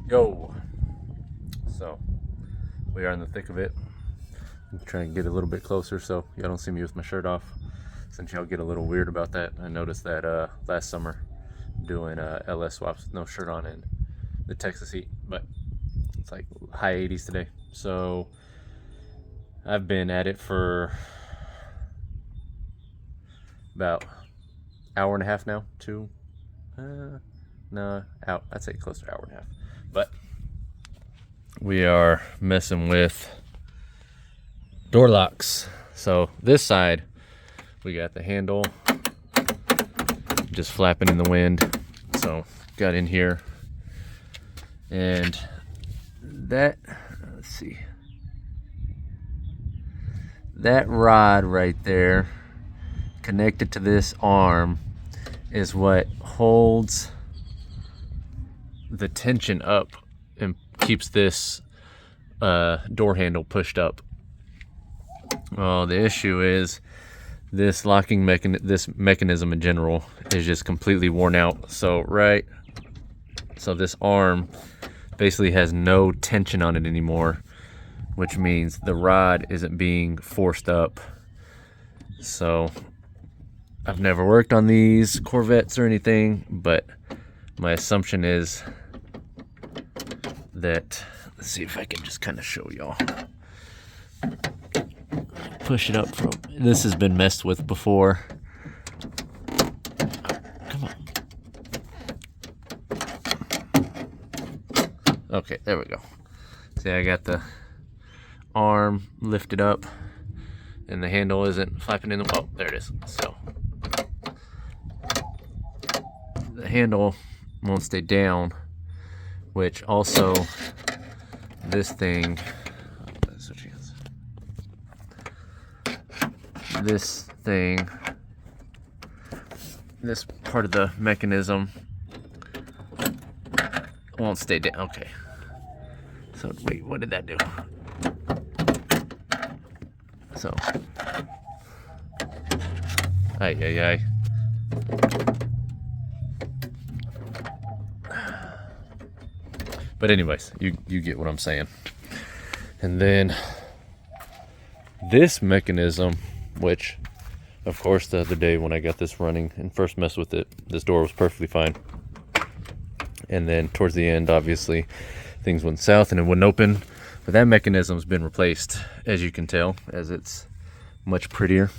Yo, so we are in the thick of it. I'm trying to get a little bit closer so y'all don't see me with my shirt off, since y'all get a little weird about that. I noticed that last summer doing LS swaps with no shirt on in the Texas heat, but it's like high 80s today. So I've been at it for about hour and a half now. I'd say close to hour and a half. But we are messing with door locks. So this side, we got the handle just flapping in the wind. So got in here, and that, let's see, that rod right there connected to this arm is what holds the tension up and keeps this door handle pushed up. Well, the issue is this locking mechanism in general is just completely worn out. So this arm basically has no tension on it anymore, which means the rod isn't being forced up. So I've never worked on these Corvettes or anything, but my assumption is that, let's see if I can just kind of show y'all. Push it up from, this has been messed with before. Come on. Okay, there we go. See, I got the arm lifted up and the handle isn't flapping in the, oh, there it is. So the handle won't stay down, which also this thing, this part of the mechanism won't stay down. Okay, so wait, what did that do? So ay. But anyways, you get what I'm saying. And then this mechanism, which of course the other day when I got this running and first messed with it, this door was perfectly fine. And then towards the end, obviously things went south and it wouldn't open. But that mechanism's been replaced, as you can tell, as it's much prettier.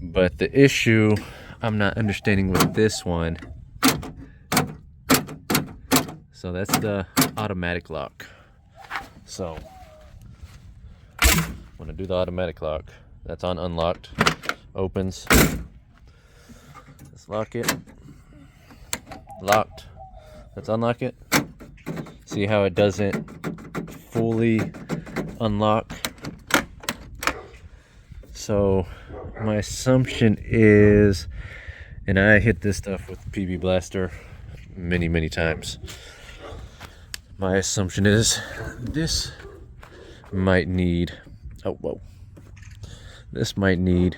But the issue I'm not understanding with this one, so that's the automatic lock. So when I do the automatic lock, that's on unlocked, opens. Let's lock it. Locked. Let's unlock it. See how it doesn't fully unlock? So my assumption is, and I hit this stuff with PB Blaster many times, my assumption is this might need, this might need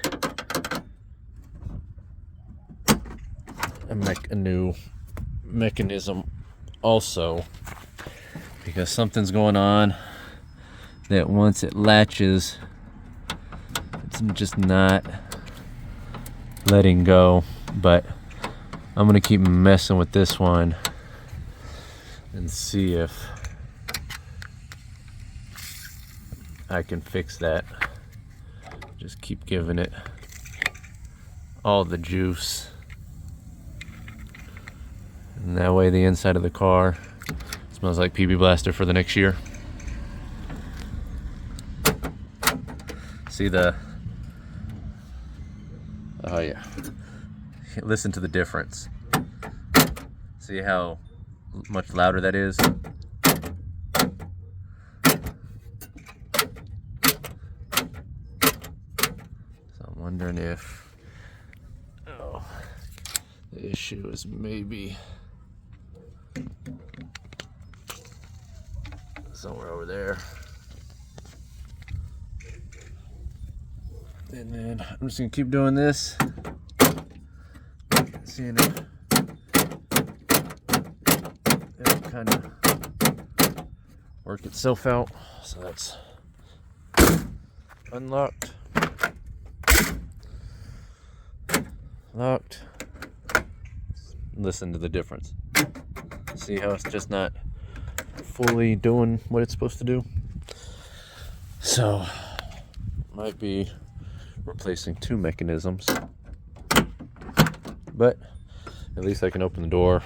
a new mechanism also, because something's going on that once it latches, it's just not letting go. But I'm gonna keep messing with this one and see if I can fix that. Just keep giving it all the juice, and that way the inside of the car smells like PB Blaster for the next year. See the, oh yeah, listen to the difference. See how much louder that is? So I'm wondering if, the issue is maybe somewhere over there. And then I'm just gonna keep doing this, seeing if it'll kind of work itself out. So that's unlocked, locked. Listen to the difference. See how it's just not fully doing what it's supposed to do? So, might be replacing 2 mechanisms. But at least I can open the door.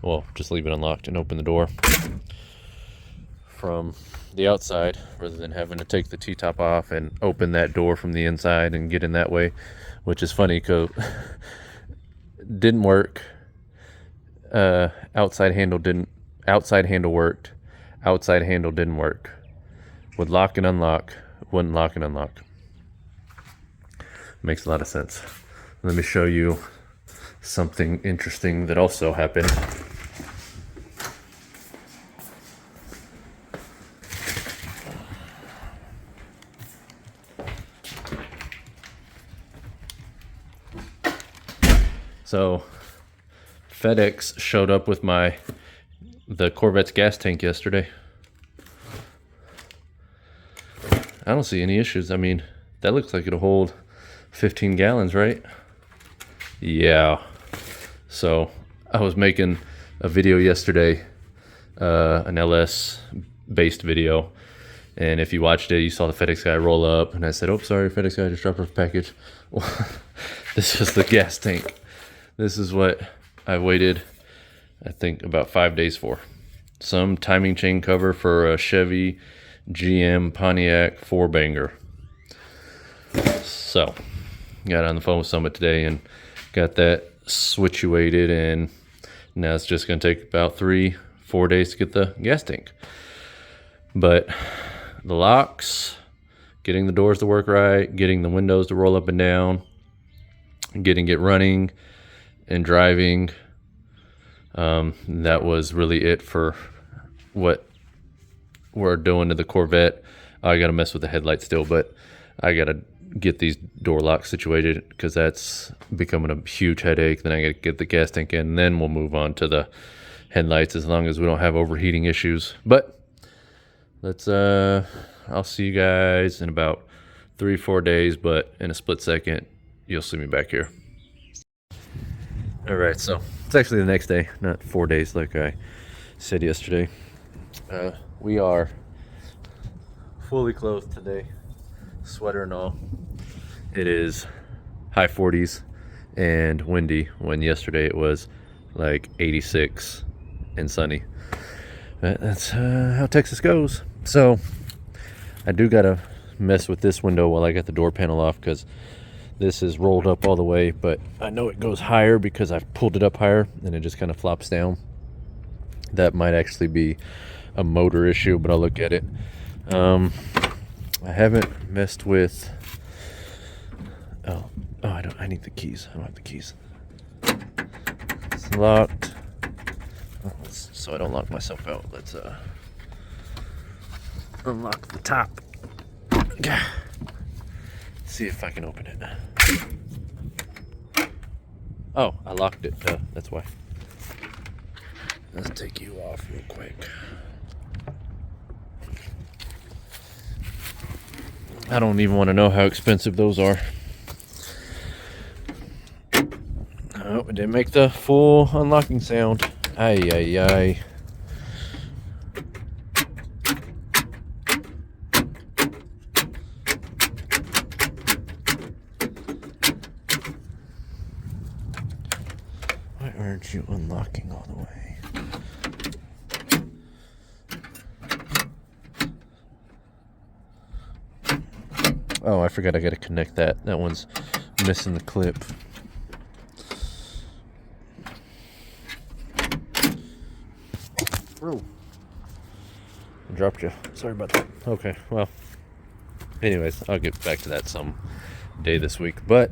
Well, just leave it unlocked and open the door from the outside rather than having to take the T-top off and open that door from the inside and get in that way, which is funny because it didn't work. Outside handle worked. Outside handle didn't work. Would lock and unlock, wouldn't lock and unlock. Makes a lot of sense. Let me show you something interesting that also happened. So FedEx showed up with the Corvette's gas tank yesterday. I don't see any issues. I mean, that looks like it'll hold 15 gallons, right? Yeah. So I was making a video yesterday, an LS based video. And if you watched it, you saw the FedEx guy roll up and I said, oh, sorry, FedEx guy just dropped off a package. Well, this is the gas tank. This is what I waited, I think, about 5 days for. Some timing chain cover for a Chevy GM Pontiac 4-banger. So, got on the phone with Summit today and got that situated, and now it's just going to take about 3-4 days to get the gas tank. But the locks, getting the doors to work right, getting the windows to roll up and down, getting it running and driving, that was really it for what we're doing to the Corvette. I got to mess with the headlights still, but I got to get these door locks situated because that's becoming a huge headache. Then I got to get the gas tank in, and then we'll move on to the headlights as long as we don't have overheating issues. But let's I'll see you guys in about 3-4 days, but in a split second you'll see me back here. All right, so it's actually the next day, not 4 days like I said yesterday. We are fully clothed today, sweater and all. It is high 40s and windy, when yesterday it was like 86 and sunny. But that's how Texas goes. So I do gotta mess with this window while I got the door panel off, because this is rolled up all the way, but I know it goes higher because I've pulled it up higher and it just kind of flops down. That might actually be a motor issue, but I'll look at it. I haven't messed with I need the keys. I don't have the keys. It's locked. So I don't lock myself out. Let's unlock the top. See if I can open it. Oh, I locked it. That's why. Let's take you off real quick. I don't even want to know how expensive those are. Oh, it didn't make the full unlocking sound. Ay, ay, ay. Why aren't you unlocking all the way? Oh, I forgot I gotta connect that. That one's missing the clip. Oh, I dropped you. Sorry about that. Okay, well, anyways, I'll get back to that some day this week. But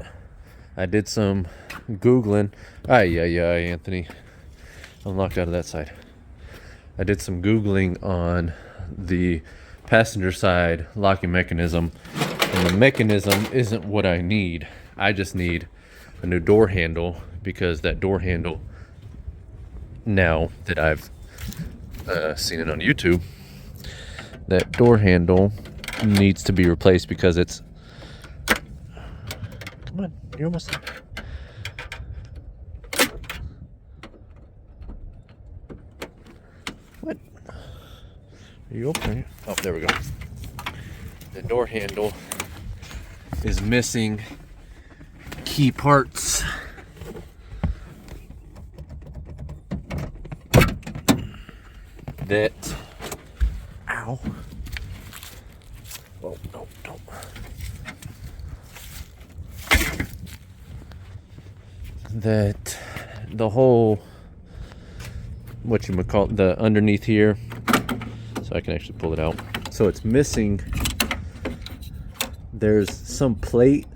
I did some Googling. Anthony. I'm locked out of that side. I did some Googling on the passenger side locking mechanism. And the mechanism isn't what I need. I just need a new door handle, because that door handle, now that I've seen it on YouTube, that door handle needs to be replaced because it's... Come on, you're almost... What? Are you opening? Oh, there we go. The door handle is missing key parts. That... Ow. Oh, no, don't. That the whole, whatchamacallit, the underneath here, so I can actually pull it out. So it's missing, there's some plate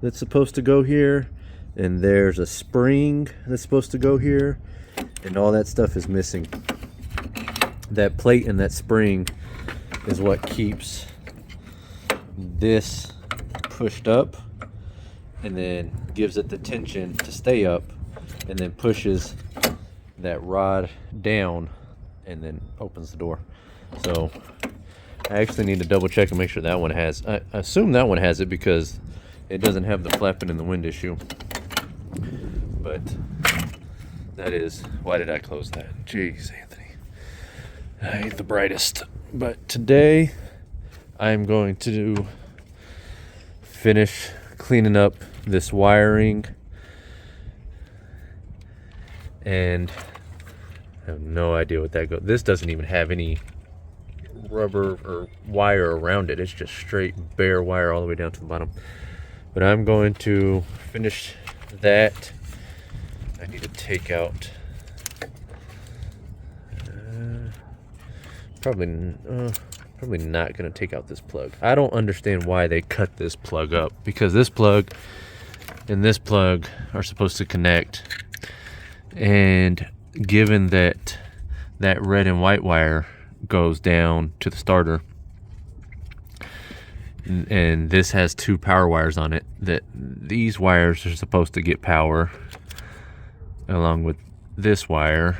that's supposed to go here, and there's a spring that's supposed to go here, and all that stuff is missing. That plate and that spring is what keeps this pushed up and then gives it the tension to stay up, and then pushes that rod down and then opens the door. So I actually need to double check and make sure that one has, I assume that one has it because it doesn't have the flapping in the wind issue. But that is, why did I close that? Jeez, Anthony. I ain't the brightest. But today I'm going to finish cleaning up this wiring, and I have no idea what that goes. This doesn't even have any rubber or wire around it. It's just straight bare wire all the way down to the bottom. But I'm going to finish that. I need to take out probably not going to take out this plug. I don't understand why they cut this plug up, because this plug and this plug are supposed to connect, and given that that red and white wire goes down to the starter, and this has two power wires on it, that these wires are supposed to get power along with this wire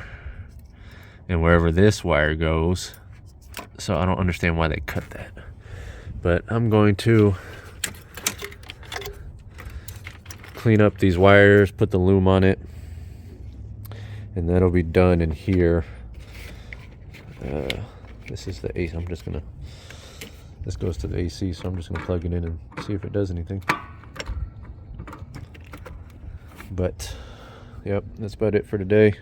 and wherever this wire goes. So I don't understand why they cut that, but I'm going to clean up these wires, put the loom on it, and that'll be done in here. This is the AC. This goes to the AC, so I'm just gonna plug it in and see if it does anything. But yep, that's about it for today.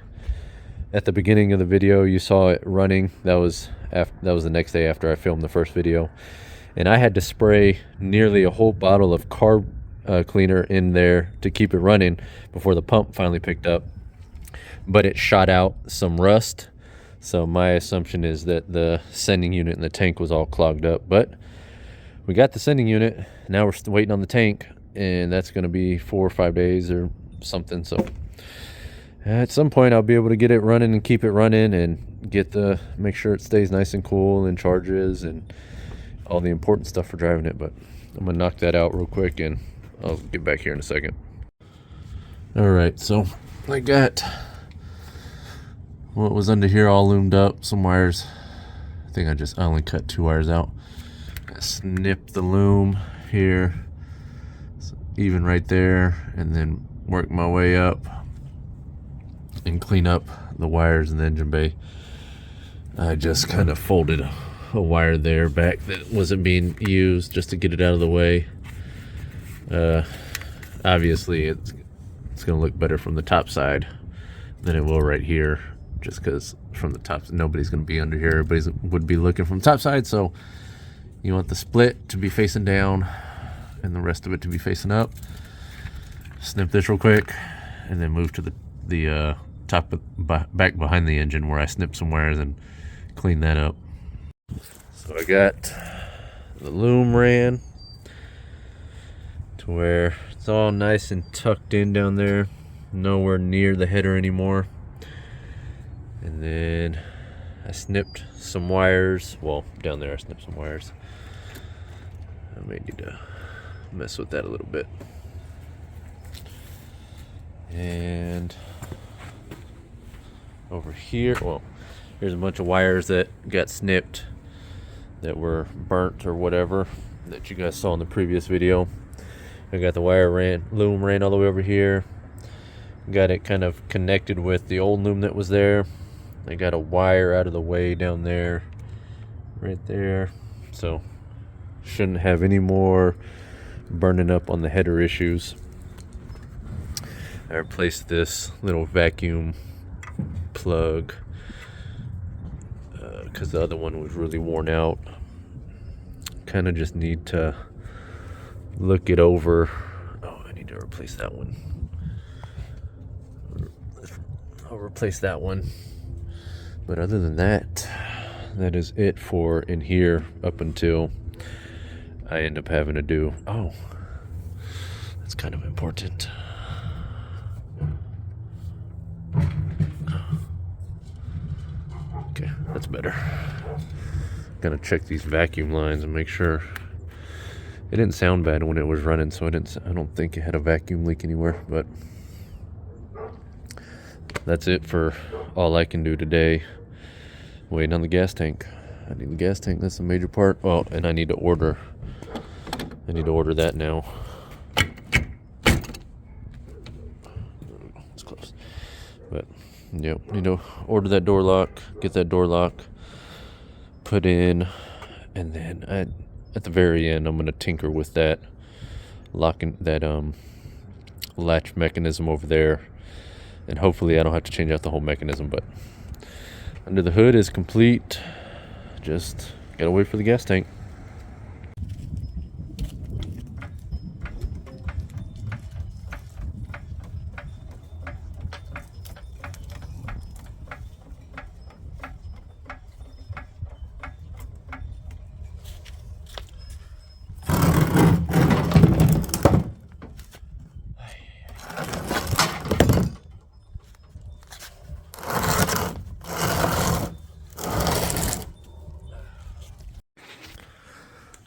At the beginning of the video, you saw it running. That was the next day after I filmed the first video, and I had to spray nearly a whole bottle of carb cleaner in there to keep it running before the pump finally picked up. But it shot out some rust, so my assumption is that the sending unit in the tank was all clogged up. But we got the sending unit. Now we're still waiting on the tank, and that's going to be 4 or 5 days or something. So at some point I'll be able to get it running and keep it running, and make sure it stays nice and cool and charges and all the important stuff for driving it. But I'm gonna knock that out real quick and I'll get back here in a second. All right, so I got what was under here all loomed up, some wires. I think I only cut 2 wires out. I snipped the loom here, so even right there, and then work my way up and clean up the wires in the engine bay. I just kind of folded a wire there back that wasn't being used just to get it out of the way. Obviously it's gonna look better from the top side than it will right here, just because from the top nobody's gonna be under here. Everybody would be looking from the top side, so you want the split to be facing down and the rest of it to be facing up. Snip this real quick and then move to the top back behind the engine where I snipped some wires and clean that up. So I got the loom ran to where it's all nice and tucked in down there, nowhere near the header anymore. And then I snipped some wires. Well, down there I snipped some wires. I may need to mess with that a little bit. And over here, well, here's a bunch of wires that got snipped that were burnt or whatever that you guys saw in the previous video. I got the wire loom ran all the way over here. Got it kind of connected with the old loom that was there. I got a wire out of the way down there, right there. So shouldn't have any more burning up on the header issues. I replaced this little vacuum plug because the other one was really worn out. Kind of just need to look it over. Oh, I need to replace that one. I'll replace that one. But other than that, that is it for in here up until I end up having to do. Oh, that's kind of important. Okay, that's better. Gotta check these vacuum lines and make sure. It didn't sound bad when it was running, so I don't think it had a vacuum leak anywhere, but that's it for all I can do today. Waiting on the gas tank. I need the gas tank, that's a major part. Oh, and I need to order that now. It's close. But yep, need to order that door lock, get that door lock put in, and then at the very end I'm gonna tinker with that locking that latch mechanism over there, and hopefully I don't have to change out the whole mechanism. But under the hood is complete. Just gotta wait for the gas tank.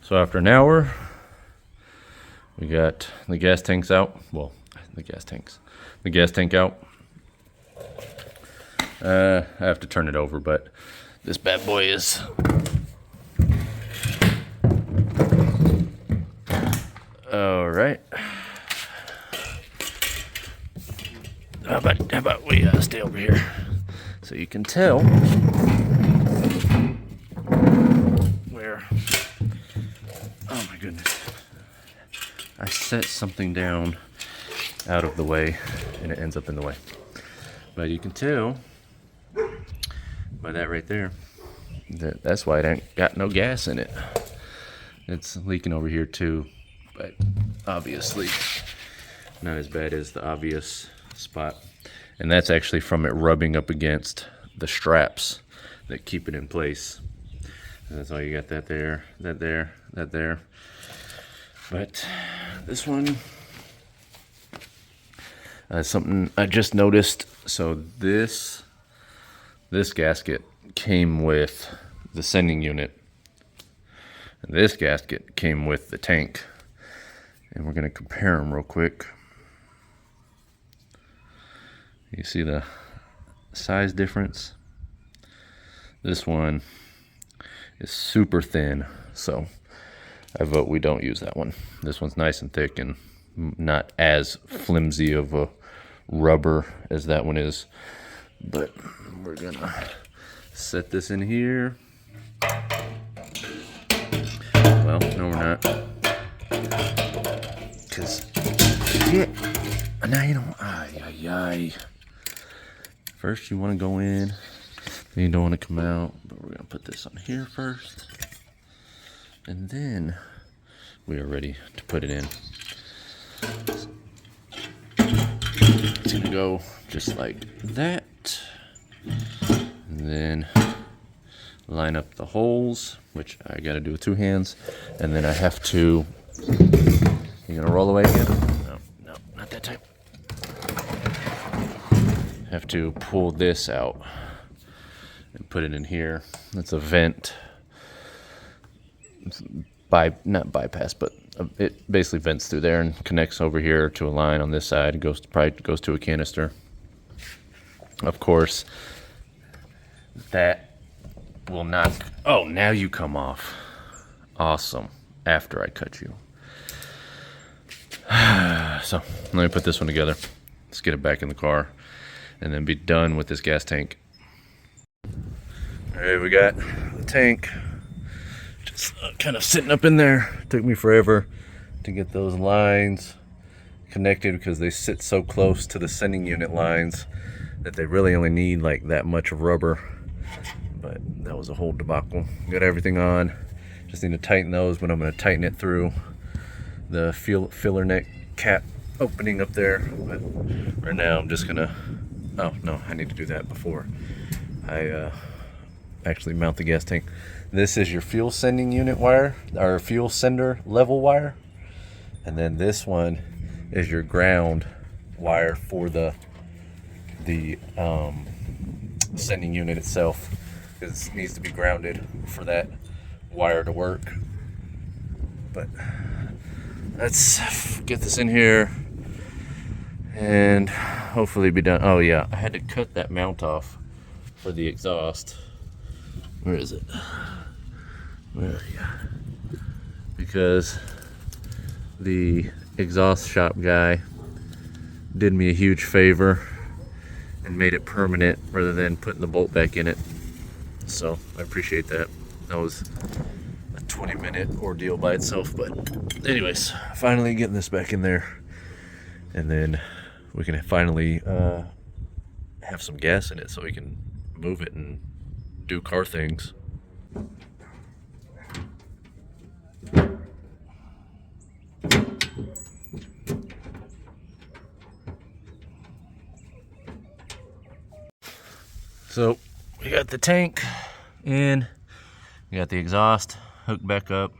So after an hour, we got the gas tanks out. Well, the gas tank out. I have to turn it over, but this bad boy is all right. How about we stay over here so you can tell where. Oh my goodness. I set something down out of the way and it ends up in the way. But you can tell by that right there, that's why it ain't got no gas in it. It's leaking over here too, but obviously not as bad as the obvious spot. And that's actually from it rubbing up against the straps that keep it in place. That's all you got, that there, that there, that there. But this one, something I just noticed. So this gasket came with the sending unit. And this gasket came with the tank. And we're gonna compare them real quick. You see the size difference? This one is super thin, so I vote we don't use that one. This one's nice and thick and not as flimsy of a rubber as that one is. But we're gonna set this in here. Well, no, we're not. Because, yeah, now you don't, First you want to go in, then you don't want to come out, but we're going to put this on here first. And then we are ready to put it in. It's going to go just like that. And then line up the holes, which I got to do with two hands. And then I have to, you going to roll away again? No, not that time. Have to pull this out and put it in here. That's a vent. Not bypass, but it basically vents through there and connects over here to a line on this side. It probably goes to a canister. Of course, that will not. Oh, now you come off. awesome after I cut you. So let me put this one together. Let's get it back in the car and then be done with this gas tank. All right, we got the tank just kind of sitting up in there. Took me forever to get those lines connected because they sit so close to the sending unit lines that they really only need like that much of rubber. But that was a whole debacle. Got everything on. Just need to tighten those, but I'm going to tighten it through the filler neck cap opening up there. But right now I'm just going to, oh no, I need to do that before I actually mount the gas tank. This is your fuel sending unit wire, or fuel sender level wire. And then this one is your ground wire for the sending unit itself. It needs to be grounded for that wire to work. But let's get this in here and hopefully be done. Oh yeah, I had to cut that mount off for the exhaust. Where is it? Where? Yeah. Because the exhaust shop guy did me a huge favor and made it permanent rather than putting the bolt back in it. So I appreciate that. That was a 20-minute ordeal by itself, but anyways, finally getting this back in there, and then we can finally have some gas in it so we can move it and do car things. So we got the tank in, we got the exhaust hooked back up,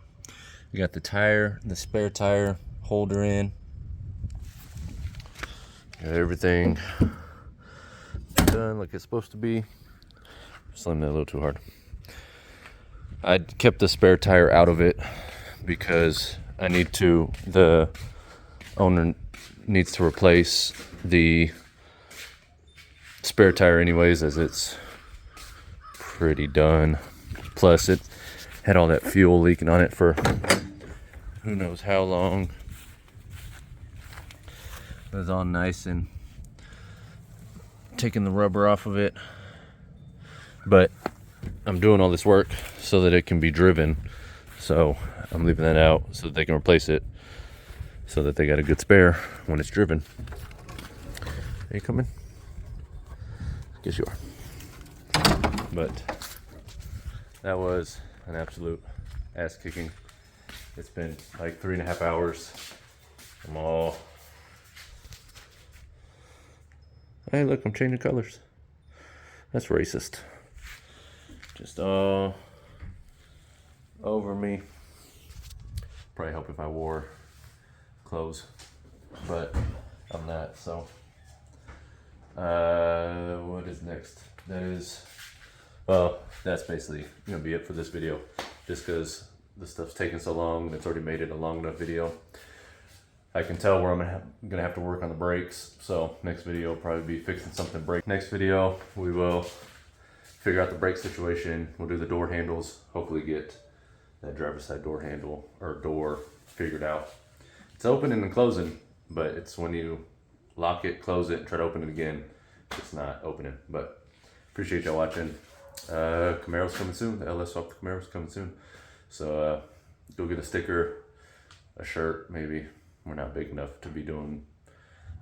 we got the tire, the spare tire holder in, got everything done like it's supposed to be. Slammed that a little too hard. I kept the spare tire out of it because the owner needs to replace the spare tire anyways, as it's pretty done. Plus it had all that fuel leaking on it for who knows how long. It was all nice and taking the rubber off of it, but I'm doing all this work so that it can be driven, so I'm leaving that out so that they can replace it, so that they got a good spare when it's driven. Are you coming? Guess you are. But that was an absolute ass kicking. It's been like 3.5 hours. I'm all, hey look, I'm changing colors. That's racist. Just all over me. Probably help if I wore clothes, but I'm not, so what is next? That is, well, that's basically gonna be it for this video, just because the stuff's taking so long and it's already made it a long enough video. I can tell where I'm gonna have to work on the brakes, so next video will probably be fixing something brake. Next video we will figure out the brake situation. We'll do the door handles, hopefully get that driver's side door handle or door figured out. It's opening and closing, but it's when you lock it, close it, and try to open it again, it's not opening. But appreciate y'all watching. Camaro's coming soon. The LS Swap Camaro's coming soon. So go get a sticker, a shirt maybe. We're not big enough to be doing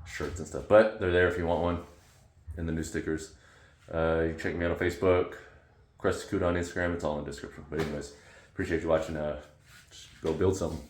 shirts and stuff, but they're there if you want one. And the new stickers. You can check me out on Facebook, Crusty Coot on Instagram. It's all in the description. But anyways, appreciate you watching. Just go build something.